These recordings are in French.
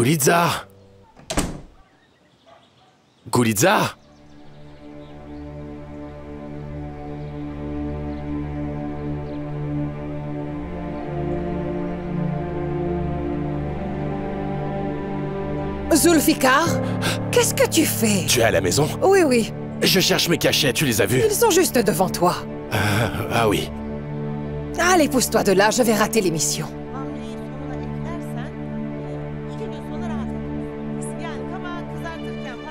Gulizar! Gulizar! Zulfikar, qu'est-ce que tu fais? Tu es à la maison? Oui, oui. Je cherche mes cachets, tu les as vus? Ils sont juste devant toi. Ah oui. Allez, pousse-toi de là, je vais rater l'émission.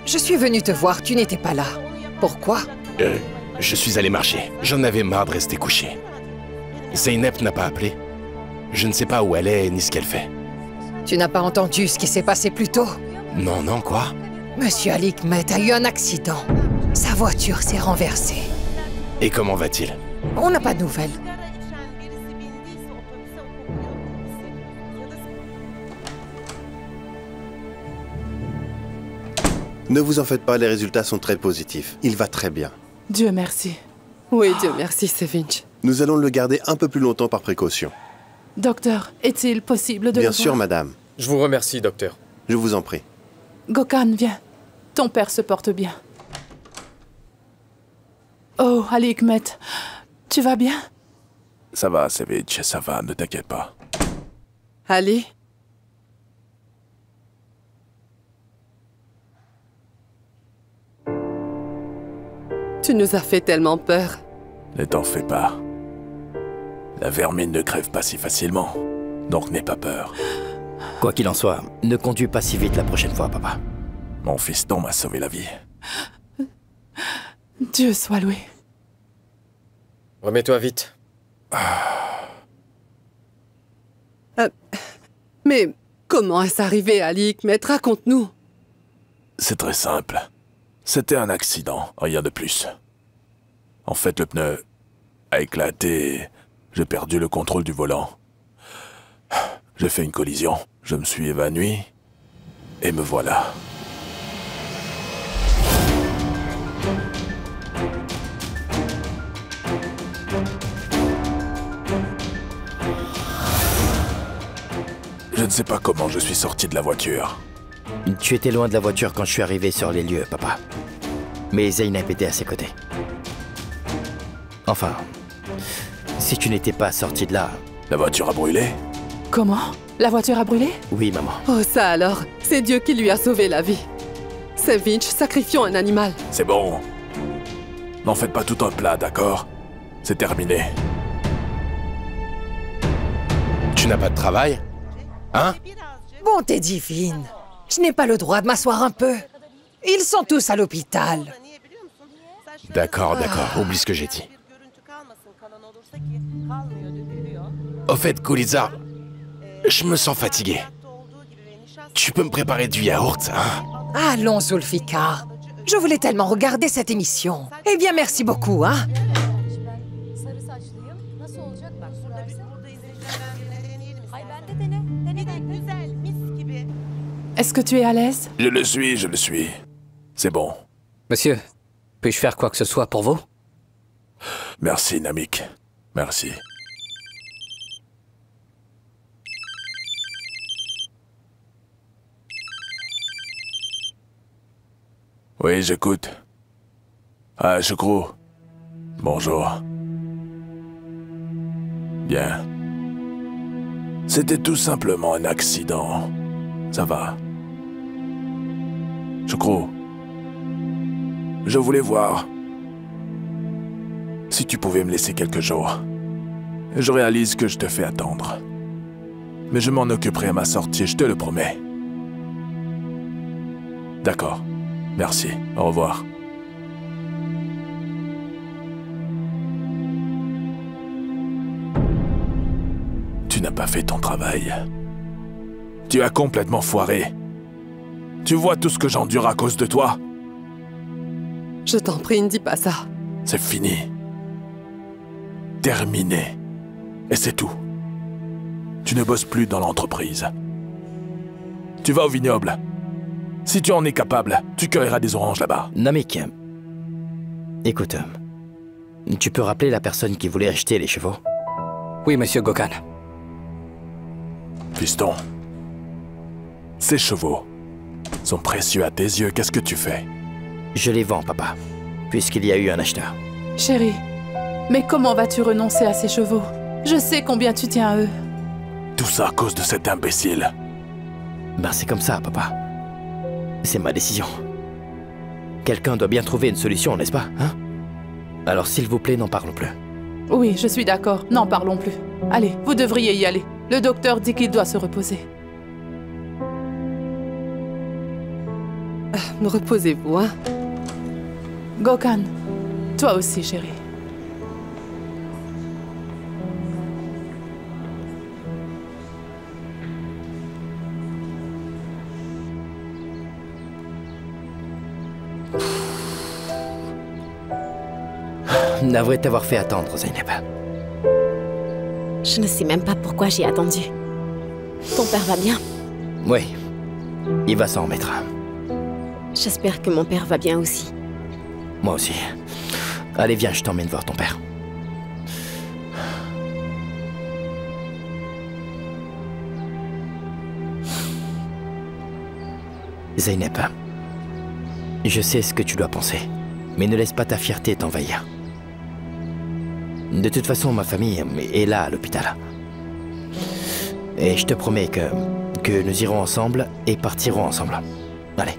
Je suis venue te voir, tu n'étais pas là. Pourquoi? Je suis allé marcher. J'en avais marre de rester couché. Zeynep n'a pas appelé. Je ne sais pas où elle est ni ce qu'elle fait. Tu n'as pas entendu ce qui s'est passé plus tôt? Non, non, quoi? Monsieur Ali Hikmet a eu un accident. Sa voiture s'est renversée. Et comment va-t-il? On n'a pas de nouvelles. Ne vous en faites pas, les résultats sont très positifs. Il va très bien. Dieu merci. Oui, Dieu merci, Sevinch. Nous allons le garder un peu plus longtemps par précaution. Docteur, est-il possible de Bien le sûr, voir? madame. Je vous remercie, docteur. Je vous en prie. Gökhan, viens. Ton père se porte bien. Oh, Ali Hikmet, tu vas bien? Ça va, Sevinch, ça va, ne t'inquiète pas. Ali? Tu nous as fait tellement peur. Ne t'en fais pas. La vermine ne crève pas si facilement, donc n'aie pas peur. Quoi qu'il en soit, ne conduis pas si vite la prochaine fois, papa. Mon fiston m'a sauvé la vie. Dieu soit loué. Remets-toi vite. Mais comment est-ce arrivé, Ali Hikmet? Raconte-nous. C'est très simple. C'était un accident, rien de plus. En fait, le pneu a éclaté et j'ai perdu le contrôle du volant. J'ai fait une collision, je me suis évanoui et me voilà. Je ne sais pas comment je suis sorti de la voiture. Tu étais loin de la voiture quand je suis arrivé sur les lieux, papa. Mais Zeynep était à ses côtés. Enfin, si tu n'étais pas sorti de là... La voiture a brûlé? Comment? La voiture a brûlé? Oui, maman. Oh, ça alors, c'est Dieu qui lui a sauvé la vie. Sevinch, sacrifions un animal. C'est bon. N'en faites pas tout un plat, d'accord? C'est terminé. Tu n'as pas de travail? Hein? Bonté divine. Je n'ai pas le droit de m'asseoir un peu. Ils sont tous à l'hôpital. D'accord, d'accord. Oublie ce que j'ai dit. Au fait, Gulizar, je me sens fatigué. Tu peux me préparer du yaourt, hein? Allons, Zulfikar. Je voulais tellement regarder cette émission. Eh bien, merci beaucoup, hein? Est-ce que tu es à l'aise? Je le suis, je le suis. C'est bon. Monsieur, puis-je faire quoi que ce soit pour vous? Merci, Namik. Merci. Oui, j'écoute. Ah, Choukrou. Bonjour. Bien. C'était tout simplement un accident. Ça va. Choukrou. Je voulais voir si tu pouvais me laisser quelques jours. Je réalise que je te fais attendre. Mais je m'en occuperai à ma sortie, je te le promets. D'accord. Merci. Au revoir. Tu n'as pas fait ton travail. Tu as complètement foiré. Tu vois tout ce que j'endure à cause de toi? Je t'en prie, ne dis pas ça. C'est fini. Terminé. Et c'est tout. Tu ne bosses plus dans l'entreprise. Tu vas au vignoble. Si tu en es capable, tu cueilleras des oranges là-bas. Namik, écoute, tu peux rappeler la personne qui voulait acheter les chevaux? Oui, monsieur Gökhan. Fiston, Ces chevaux sont précieux à tes yeux, qu'est-ce que tu fais? Je les vends, papa, puisqu'il y a eu un acheteur. Chérie, mais comment vas-tu renoncer à ces chevaux? Je sais combien tu tiens à eux. Tout ça à cause de cet imbécile. Ben c'est comme ça, papa. C'est ma décision. Quelqu'un doit bien trouver une solution, n'est-ce pas, hein? Alors s'il vous plaît, n'en parlons plus. Oui, je suis d'accord. N'en parlons plus. Allez, vous devriez y aller. Le docteur dit qu'il doit se reposer. Reposez-vous, hein? Gokhan, toi aussi, chérie. Navré de t'avoir fait attendre, Zeynep. Je ne sais même pas pourquoi j'ai attendu. Ton père va bien? Oui, il va s'en remettre. J'espère que mon père va bien aussi. Moi aussi. Allez, viens, je t'emmène voir ton père. Zeynep, je sais ce que tu dois penser, mais ne laisse pas ta fierté t'envahir. De toute façon, ma famille est là à l'hôpital. Et je te promets que nous irons ensemble et partirons ensemble. Allez.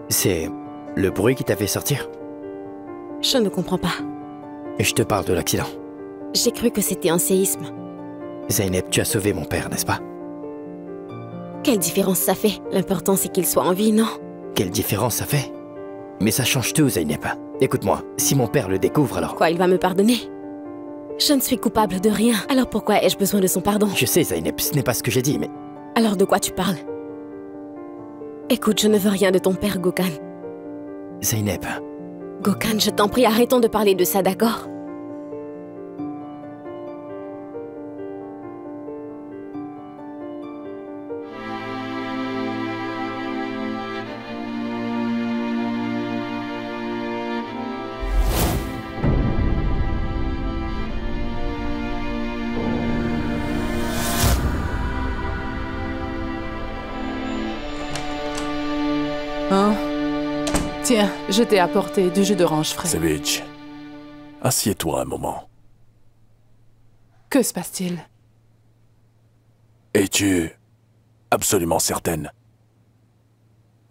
C'est le bruit qui t'a fait sortir? Je ne comprends pas. Je te parle de l'accident. J'ai cru que c'était un séisme. Zeynep, tu as sauvé mon père, n'est-ce pas? Quelle différence ça fait? L'important c'est qu'il soit en vie, non? Quelle différence ça fait? Mais ça change tout, Zeynep. Écoute-moi, si mon père le découvre, alors... Quoi, il va me pardonner? Je ne suis coupable de rien. Alors pourquoi ai-je besoin de son pardon? Je sais, Zeynep, ce n'est pas ce que j'ai dit, mais... Alors de quoi tu parles? Écoute, je ne veux rien de ton père, Gokhan. Zeynep... Gokhan, je t'en prie, arrêtons de parler de ça, d'accord? Hein? Tiens, je t'ai apporté du jus d'orange frais. Savage, assieds-toi un moment. Que se passe-t-il? Es-tu absolument certaine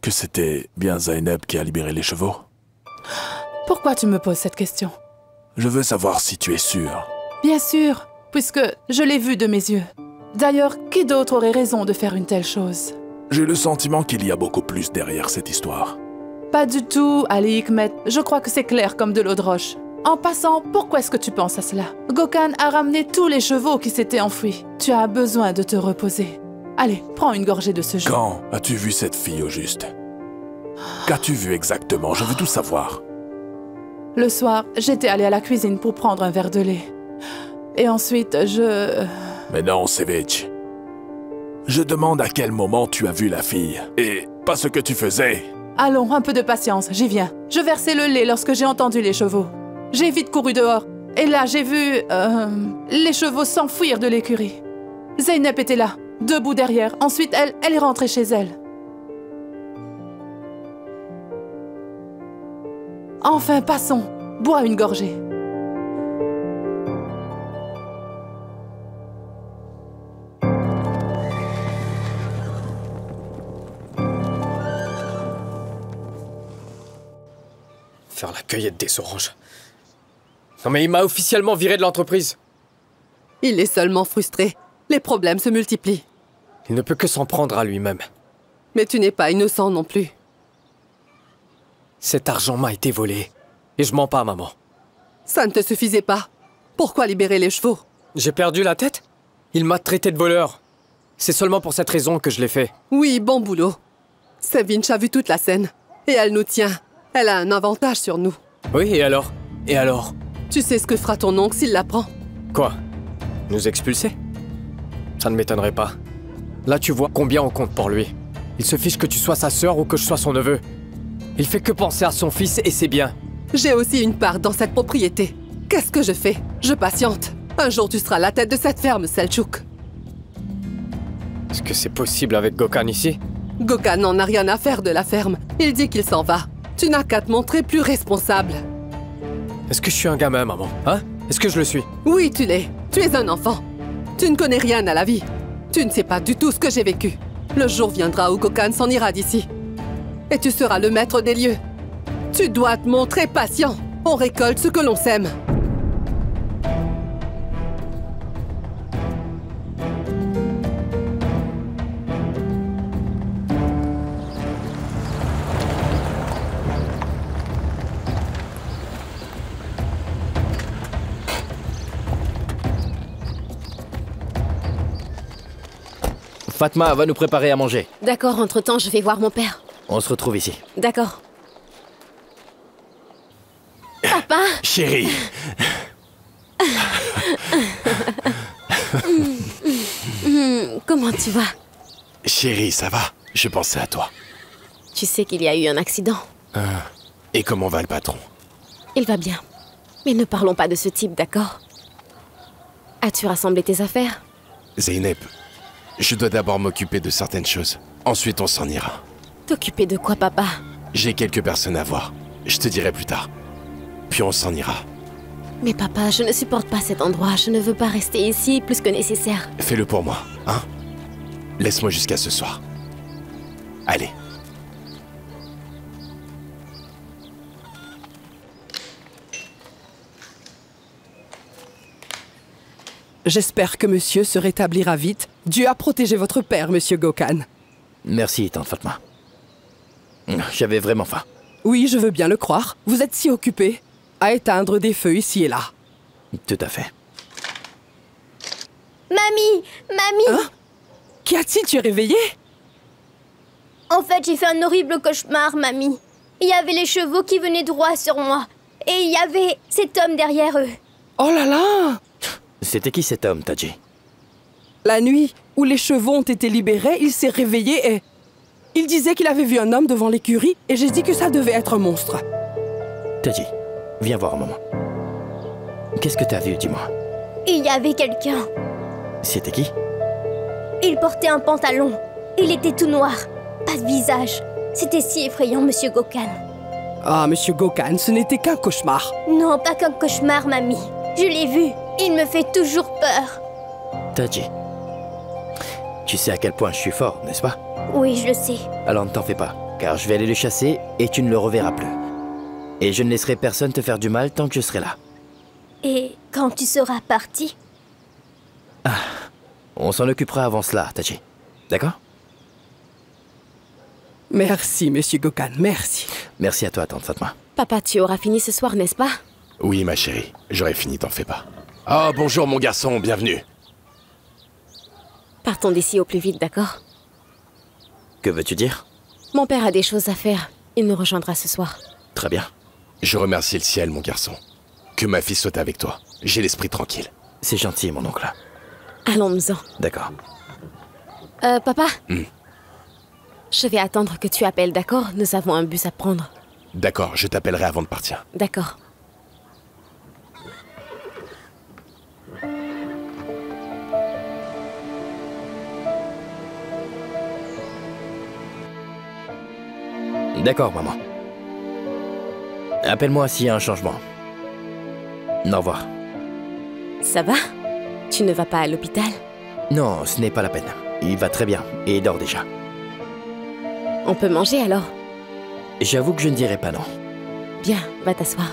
que c'était bien Zeynep qui a libéré les chevaux? Pourquoi tu me poses cette question? Je veux savoir si tu es sûre. Bien sûr, puisque je l'ai vu de mes yeux. D'ailleurs, qui d'autre aurait raison de faire une telle chose? J'ai le sentiment qu'il y a beaucoup plus derrière cette histoire. Pas du tout, Ali Hikmet. Je crois que c'est clair comme de l'eau de roche. En passant, pourquoi est-ce que tu penses à cela? Gokhan a ramené tous les chevaux qui s'étaient enfouis. Tu as besoin de te reposer. Allez, prends une gorgée de ce jus. Quand as-tu vu cette fille au juste? Qu'as-tu vu exactement? Je veux tout savoir. Le soir, j'étais allée à la cuisine pour prendre un verre de lait. Et ensuite, Mais non, Savage. Je demande à quel moment tu as vu la fille, et pas ce que tu faisais. Allons, un peu de patience, j'y viens. Je versais le lait lorsque j'ai entendu les chevaux. J'ai vite couru dehors, et là j'ai vu... les chevaux s'enfuir de l'écurie. Zeynep était là, debout derrière. Ensuite, elle est rentrée chez elle. Enfin, passons. Bois une gorgée. Faire la cueillette des oranges. Non mais il m'a officiellement viré de l'entreprise. Il est seulement frustré. Les problèmes se multiplient. Il ne peut que s'en prendre à lui-même. Mais tu n'es pas innocent non plus. Cet argent m'a été volé. Et je mens pas, maman. Ça ne te suffisait pas. Pourquoi libérer les chevaux? J'ai perdu la tête? Il m'a traité de voleur. C'est seulement pour cette raison que je l'ai fait. Oui, bon boulot. Savinch a vu toute la scène. Et elle nous tient. Elle a un avantage sur nous. Oui, et alors? Et alors? Tu sais ce que fera ton oncle s'il l'apprend? Quoi? Nous expulser? Ça ne m'étonnerait pas. Là, tu vois combien on compte pour lui. Il se fiche que tu sois sa sœur ou que je sois son neveu. Il fait que penser à son fils et c'est bien. J'ai aussi une part dans cette propriété. Qu'est-ce que je fais? Je patiente. Un jour, tu seras la tête de cette ferme, Selçuk. Est-ce que c'est possible avec Gökhan ici? Gökhan n'en a rien à faire de la ferme. Il dit qu'il s'en va. Tu n'as qu'à te montrer plus responsable. Est-ce que je suis un gamin, maman? Hein? Est-ce que je le suis? Oui, tu l'es. Tu es un enfant. Tu ne connais rien à la vie. Tu ne sais pas du tout ce que j'ai vécu. Le jour viendra où Gökhan s'en ira d'ici. Et tu seras le maître des lieux. Tu dois te montrer patient. On récolte ce que l'on sème. Fatma va nous préparer à manger. D'accord, entre-temps, je vais voir mon père. On se retrouve ici. D'accord. Papa! Chérie. Comment tu vas? Chérie, ça va? Je pensais à toi. Tu sais qu'il y a eu un accident. Et comment va le patron? Il va bien. Mais ne parlons pas de ce type, d'accord? As-tu rassemblé tes affaires? Zeynep, je dois d'abord m'occuper de certaines choses. Ensuite, on s'en ira. T'occuper de quoi, papa? J'ai quelques personnes à voir. Je te dirai plus tard. Puis on s'en ira. Mais papa, je ne supporte pas cet endroit. Je ne veux pas rester ici plus que nécessaire. Fais-le pour moi, hein? Laisse-moi jusqu'à ce soir. Allez. J'espère que monsieur se rétablira vite. Dieu a protégé votre père, monsieur Gökhan. Merci, tante Fatma. J'avais vraiment faim. Oui, je veux bien le croire. Vous êtes si occupé à éteindre des feux ici et là. Tout à fait. Mamie! Mamie! Hein? Qu'y a-t-il? Tu es réveillée? En fait, j'ai fait un horrible cauchemar, mamie. Il y avait les chevaux qui venaient droit sur moi. Et il y avait cet homme derrière eux. Oh là là! C'était qui cet homme, Taji? La nuit où les chevaux ont été libérés, il s'est réveillé et... Il disait qu'il avait vu un homme devant l'écurie et j'ai dit que ça devait être un monstre. Taji, viens voir un moment. Qu'est-ce que t'as vu, dis-moi? Il y avait quelqu'un. C'était qui? Il portait un pantalon. Il était tout noir. Pas de visage. C'était si effrayant, monsieur Gökhan. Ah, monsieur Gökhan, ce n'était qu'un cauchemar. Non, pas qu'un cauchemar, mamie. Je l'ai vu. Il me fait toujours peur. Taji, tu sais à quel point je suis fort, n'est-ce pas? Oui, je le sais. Alors ne t'en fais pas, car je vais aller le chasser et tu ne le reverras plus. Et je ne laisserai personne te faire du mal tant que je serai là. Et quand tu seras parti? On s'en occupera avant cela, Taji. D'accord? Merci, monsieur Gökhan, merci. Merci à toi, tante Fatma. Papa, tu auras fini ce soir, n'est-ce pas? Oui, ma chérie. J'aurai fini, t'en fais pas. Oh, bonjour, mon garçon, bienvenue. Partons d'ici au plus vite, d'accord? Que veux-tu dire? Mon père a des choses à faire. Il nous rejoindra ce soir. Très bien. Je remercie le ciel, mon garçon. Que ma fille soit avec toi. J'ai l'esprit tranquille. C'est gentil, mon oncle. Allons-nous-en. D'accord. Papa? Je vais attendre que tu appelles, d'accord? Nous avons un bus à prendre. D'accord, je t'appellerai avant de partir. D'accord. D'accord, maman. Appelle-moi s'il y a un changement. Au revoir. Ça va? Tu ne vas pas à l'hôpital? Non, ce n'est pas la peine. Il va très bien et il dort déjà. On peut manger alors? J'avoue que je ne dirais pas non. Bien, va t'asseoir.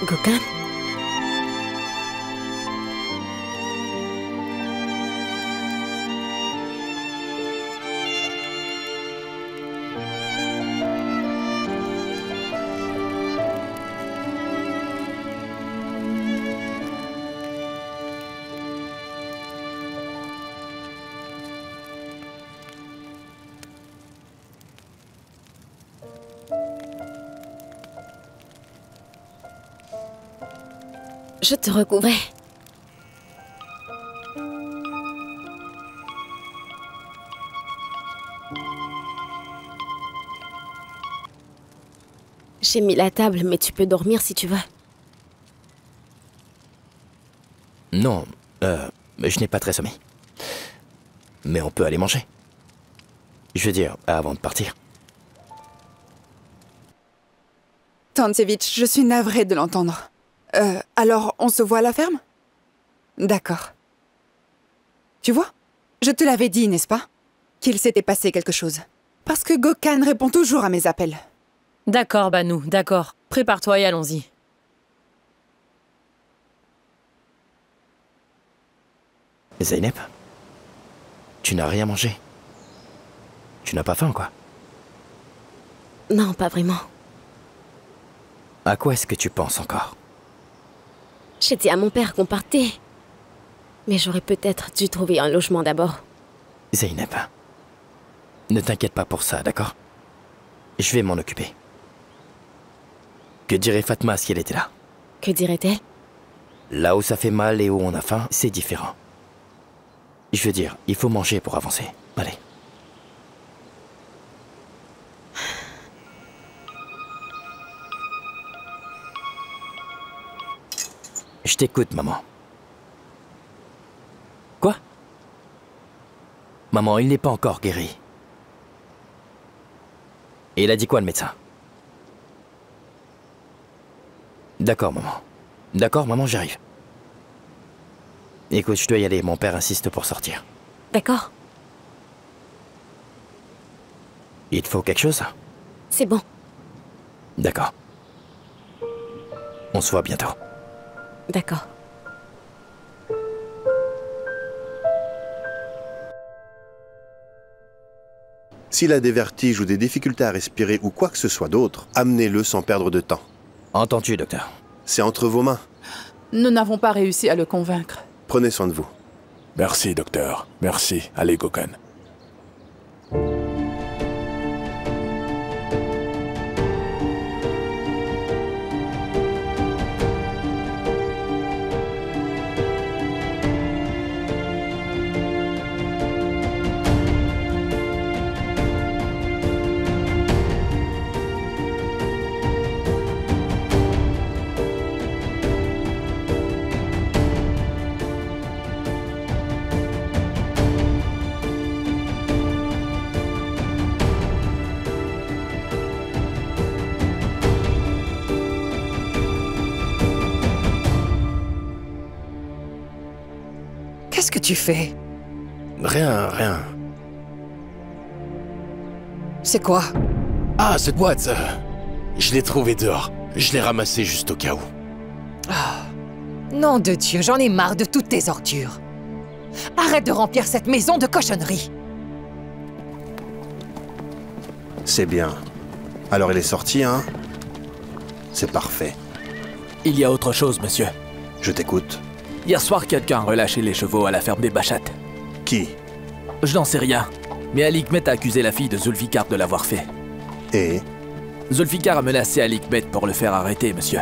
Gökhan? Je te recouvrais. J'ai mis la table, mais tu peux dormir si tu veux. Non, je n'ai pas très sommeil. Mais on peut aller manger. Je veux dire, avant de partir. Tantsevitch, je suis navrée de l'entendre. Alors, on se voit à la ferme? D'accord. Tu vois, je te l'avais dit, n'est-ce pas? Qu'il s'était passé quelque chose. Parce que Gökhan répond toujours à mes appels. D'accord, Banu, d'accord. Prépare-toi et allons-y. Zeynep, tu n'as rien mangé. Tu n'as pas faim, quoi? Non, pas vraiment. À quoi est-ce que tu penses encore? J'ai dit à mon père qu'on partait. Mais j'aurais peut-être dû trouver un logement d'abord. Zeynep, ne t'inquiète pas pour ça, d'accord? Je vais m'en occuper. Que dirait Fatma si elle était là? Que dirait-elle? Là où ça fait mal et où on a faim, c'est différent. Je veux dire, il faut manger pour avancer. Allez. Je t'écoute, maman. Quoi? Maman, il n'est pas encore guéri. Et il a dit quoi, le médecin? D'accord, maman. D'accord, maman, j'arrive. Écoute, je dois y aller. Mon père insiste pour sortir. D'accord. Il te faut quelque chose? C'est bon. D'accord. On se voit bientôt. D'accord. S'il a des vertiges ou des difficultés à respirer ou quoi que ce soit d'autre, amenez-le sans perdre de temps. Entendu, docteur. C'est entre vos mains. Nous n'avons pas réussi à le convaincre. Prenez soin de vous. Merci, docteur. Merci. Allez, Gökhan. Qu'est-ce que tu fais? Rien, rien. C'est quoi? Ah, cette boîte, je l'ai trouvée dehors. Je l'ai ramassée juste au cas où. Nom de Dieu, j'en ai marre de toutes tes ordures. Arrête de remplir cette maison de cochonneries. C'est bien. Alors il est sorti, hein? C'est parfait. Il y a autre chose, monsieur. Je t'écoute. Hier soir, quelqu'un a relâché les chevaux à la ferme des Bachates. Qui? Je n'en sais rien. Mais Alikmet a accusé la fille de Zulfikar de l'avoir fait. Et? Zulfikar a menacé Alikmet pour le faire arrêter, monsieur.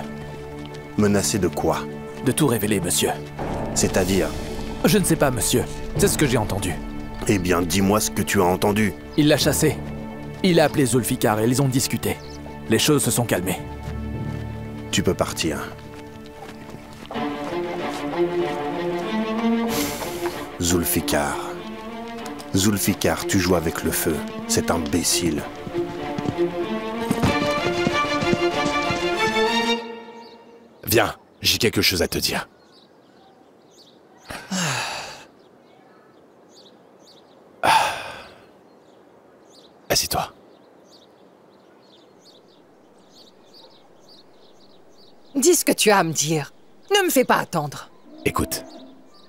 Menacé de quoi? De tout révéler, monsieur. C'est-à-dire? Je ne sais pas, monsieur. C'est ce que j'ai entendu. Eh bien, dis-moi ce que tu as entendu. Il l'a chassé. Il a appelé Zulfikar et ils ont discuté. Les choses se sont calmées. Tu peux partir. Zulfikar. Zulfikar, tu joues avec le feu. C'est imbécile. Viens, j'ai quelque chose à te dire. Assieds-toi. Dis ce que tu as à me dire. Ne me fais pas attendre. Écoute,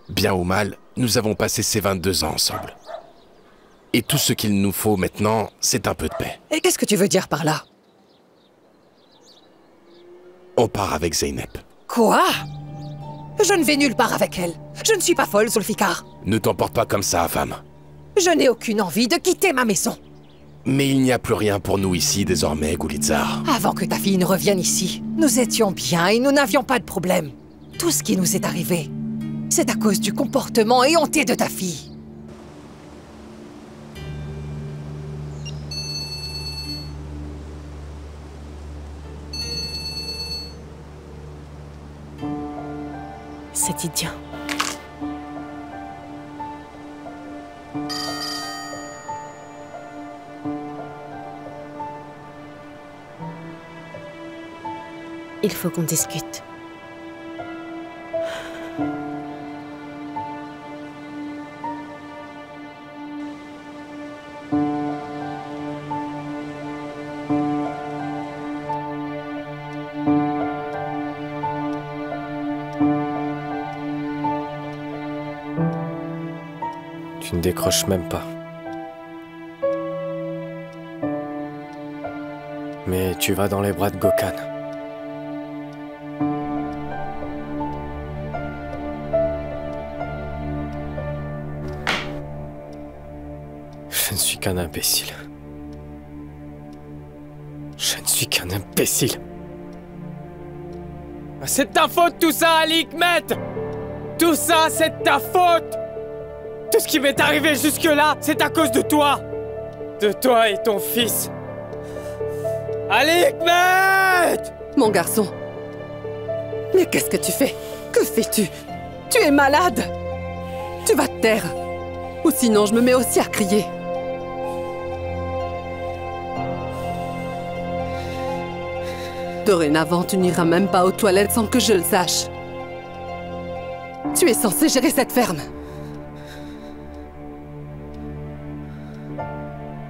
bien ou mal, nous avons passé ces 22 ans ensemble. Et tout ce qu'il nous faut maintenant, c'est un peu de paix. Et qu'est-ce que tu veux dire par là? On part avec Zeynep. Quoi? Je ne vais nulle part avec elle. Je ne suis pas folle, Zulfikar. Ne t'emporte pas comme ça, femme. Je n'ai aucune envie de quitter ma maison. Mais il n'y a plus rien pour nous ici, désormais, Gulizar. Avant que ta fille ne revienne ici, nous étions bien et nous n'avions pas de problème. Tout ce qui nous est arrivé, c'est à cause du comportement éhonté de ta fille. C'est idiot. Il faut qu'on discute. Tu ne décroches même pas. Mais tu vas dans les bras de Gokhan. Je ne suis qu'un imbécile. Je ne suis qu'un imbécile. C'est ta faute tout ça, Ali Hikmet! Tout ça, c'est ta faute! Tout ce qui m'est arrivé jusque-là, c'est à cause de toi! De toi et ton fils! Ali Hikmet! Mon garçon. Mais qu'est-ce que tu fais? Que fais-tu? Tu es malade! Tu vas te taire. Ou sinon, je me mets aussi à crier. Dorénavant, tu n'iras même pas aux toilettes sans que je le sache. Tu es censé gérer cette ferme.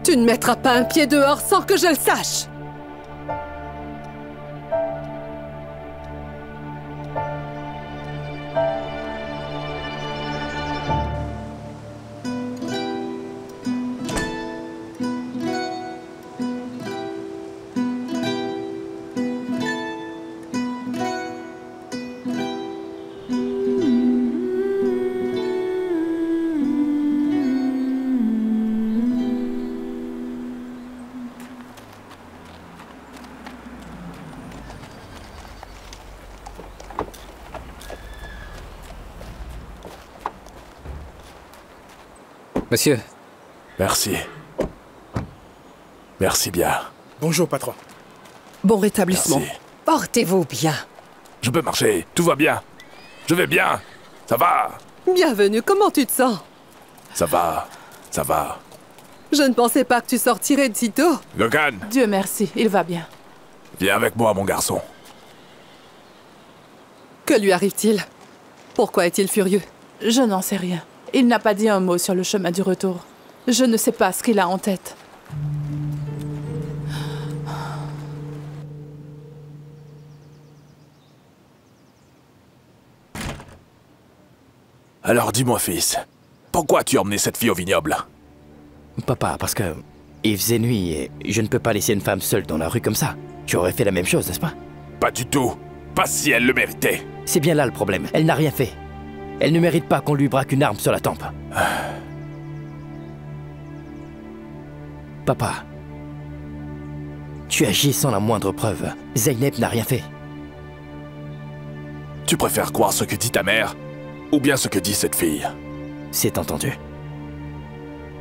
Tu ne mettras pas un pied dehors sans que je le sache. Monsieur. Merci. Merci bien. Bonjour, patron. Bon rétablissement. Merci. Portez-vous bien. Je peux marcher, tout va bien. Je vais bien. Ça va. Bienvenue, comment tu te sens? Ça va. Ça va. Je ne pensais pas que tu sortirais de sitôt. Gokhan, Dieu merci, il va bien. viens avec moi, mon garçon. Que lui arrive-t-il? Pourquoi est-il furieux? Je n'en sais rien. Il n'a pas dit un mot sur le chemin du retour. Je ne sais pas ce qu'il a en tête. Alors dis-moi, fils, pourquoi tu as emmené cette fille au vignoble? Papa, parce que il faisait nuit et je ne peux pas laisser une femme seule dans la rue comme ça. Tu aurais fait la même chose, n'est-ce pas? Pas du tout. Pas si elle le méritait. C'est bien là le problème. Elle n'a rien fait. Elle ne mérite pas qu'on lui braque une arme sur la tempe. Papa, tu agis sans la moindre preuve. Zeynep n'a rien fait. Tu préfères croire ce que dit ta mère ou bien ce que dit cette fille? C'est entendu.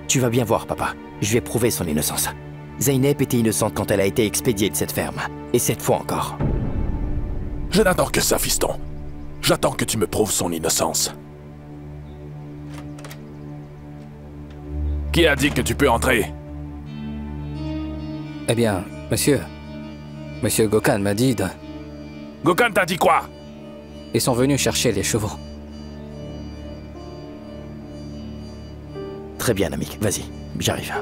Tu vas bien voir, papa. Je vais prouver son innocence. Zeynep était innocente quand elle a été expédiée de cette ferme. Et cette fois encore. Je n'attends que ça, fiston. J'attends que tu me prouves son innocence. Qui a dit que tu peux entrer? Eh bien, monsieur... Monsieur Gokhan m'a dit de... Gokhan t'a dit quoi? Ils sont venus chercher les chevaux. Très bien, Namik. Vas-y, j'arrive.